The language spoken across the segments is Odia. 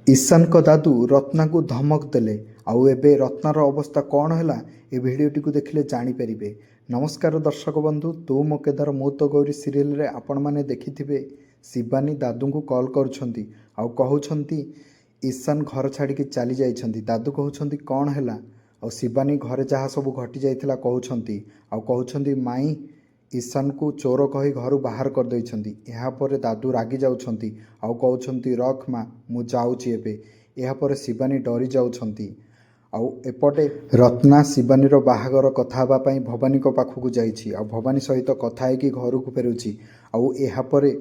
ईशानଙ୍କ दादू रत्नाକୁ ଧମକ ଦେଲେ ଆଉ ଏବେ ରତ୍ନାର ଅବସ୍ଥା କ'ଣ ହେଲା ଏ ଭିଡ଼ିଓଟିକୁ ଦେଖିଲେ ଜାଣିପାରିବେ। ନମସ୍କାର ଦର୍ଶକ ବନ୍ଧୁ, ତୁ ମୋ କେଦାର ମୁଁ ତ ଗୌରୀ ସିରିଏଲରେ ଆପଣମାନେ ଦେଖିଥିବେ ଶିବାନୀ ଦାଦୁଙ୍କୁ କଲ୍ କରୁଛନ୍ତି ଆଉ କହୁଛନ୍ତି ଈଶାନ ଘର ଛାଡ଼ିକି ଚାଲି ଯାଇଛନ୍ତି। ଦାଦୁ କହୁଛନ୍ତି କ'ଣ ହେଲା, ଆଉ ଶିବାନୀ ଘରେ ଯାହା ସବୁ ଘଟି ଯାଇଥିଲା କହୁଛନ୍ତି ଆଉ କହୁଛନ୍ତି ମାଇଁ ଈଶାନକୁ ଚୋର କହି ଘରୁ ବାହାର କରିଦେଇଛନ୍ତି। ଏହାପରେ ଦାଦୁ ରାଗି ଯାଉଛନ୍ତି ଆଉ କହୁଛନ୍ତି ରଖ ମା, ମୁଁ ଯାଉଛି ଏବେ। ଏହାପରେ ଶିବାନୀ ଡରି ଯାଉଛନ୍ତି ଆଉ ଏପଟେ ରତ୍ନା ଶିବାନୀର ବାହାଘର କଥା ହେବା ପାଇଁ ଭବାନୀଙ୍କ ପାଖକୁ ଯାଇଛି ଆଉ ଭବାନୀ ସହିତ କଥା ହେଇକି ଘରକୁ ଫେରୁଛି। ଆଉ ଏହାପରେ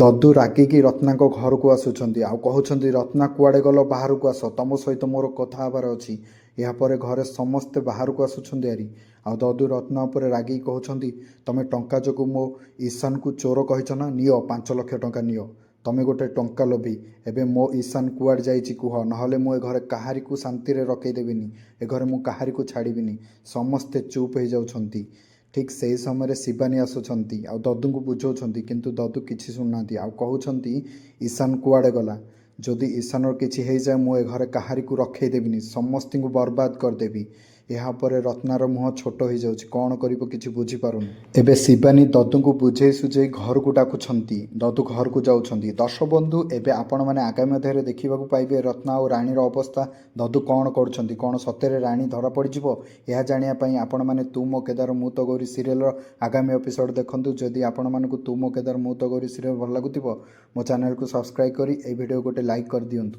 ଦଦୁ ରାଗିକି ରତ୍ନାଙ୍କ ଘରକୁ ଆସୁଛନ୍ତି ଆଉ କହୁଛନ୍ତି ରତ୍ନା କୁଆଡ଼େ ଗଲ, ବାହାରକୁ ଆସ, ତମ ସହିତ ମୋର କଥା ହେବାର ଅଛି। ଏହାପରେ ଘରେ ସମସ୍ତେ ବାହାରକୁ ଆସୁଛନ୍ତି ଆରି ଆଉ ଦଦୁ ରତ୍ନା ଉପରେ ରାଗିକି କହୁଛନ୍ତି ତମେ ଟଙ୍କା ଯୋଗୁଁ ମୋ ଈଶାନକୁ ଚୋର କହିଛ ନା, ନିଅ 5 ଲକ୍ଷ ଟଙ୍କା ନିଅ, ତମେ ଗୋଟେ ଟଙ୍କା ଲୋଭୀ। ଏବେ ମୋ ଈଶାନ କୁଆଡ଼େ ଯାଇଛି କୁହ, ନହେଲେ ମୁଁ ଏ ଘରେ କାହାରିକୁ ଶାନ୍ତିରେ ରଖେଇଦେବିନି, ଏ ଘରେ ମୁଁ କାହାରିକୁ ଛାଡ଼ିବିନି। ସମସ୍ତେ ଚୁପ୍ ହେଇଯାଉଛନ୍ତି। ଠିକ୍ ସେହି ସମୟରେ ଶିବାନୀ ଆସୁଛନ୍ତି ଆଉ ଦଦୁଙ୍କୁ ବୁଝାଉଛନ୍ତି, କିନ୍ତୁ ଦଦୁ କିଛି ଶୁଣୁନାହାନ୍ତି ଆଉ କହୁଛନ୍ତି ଈଶାନ କୁଆଡ଼େ ଗଲା, ଯଦି ଈଶାନର କିଛି ହେଇଯାଏ ମୁଁ ଏ ଘରେ କାହାରିକୁ ରଖେଇଦେବିନି, ସମସ୍ତଙ୍କୁ ବର୍ବାଦ କରିଦେବି। ଏହାପରେ ରତ୍ନାର ମୁହଁ ଛୋଟ ହେଇଯାଉଛି, କ'ଣ କରିବ କିଛି ବୁଝିପାରୁନି। ଏବେ ଶିବାନୀ ଦଦୁଙ୍କୁ ବୁଝେଇ ସୁଝେଇ ଘରକୁ ଡାକୁଛନ୍ତି, ଦଦୁ ଘରକୁ ଯାଉଛନ୍ତି। ଦର୍ଶକ ବନ୍ଧୁ, ଏବେ ଆପଣମାନେ ଆଗାମୀ ଅଧ୍ୟାୟରେ ଦେଖିବାକୁ ପାଇବେ ରତ୍ନା ଆଉ ରାଣୀର ଅବସ୍ଥା, ଦଦୁ କ'ଣ କରୁଛନ୍ତି, କ'ଣ ସତରେ ରାଣୀ ଧରା ପଡ଼ିଯିବ। ଏହା ଜାଣିବା ପାଇଁ ଆପଣମାନେ ତୁ ମୋ କେଦାର ମୁଁ ତ ଗୌରୀ ସିରିଏଲର ଆଗାମୀ ଏପିସୋଡ଼ ଦେଖନ୍ତୁ। ଯଦି ଆପଣମାନଙ୍କୁ ତୁ ମୋ କେଦାର ମୁଁ ତ ଗୌରୀ ସିରିଏଲ ଭଲ ଲାଗୁଥିବ ମୋ ଚ୍ୟାନେଲକୁ ସବସ୍କ୍ରାଇବ୍ କରି ଏହି ଭିଡ଼ିଓ ଗୋଟେ ଲାଇକ୍ କରିଦିଅନ୍ତୁ।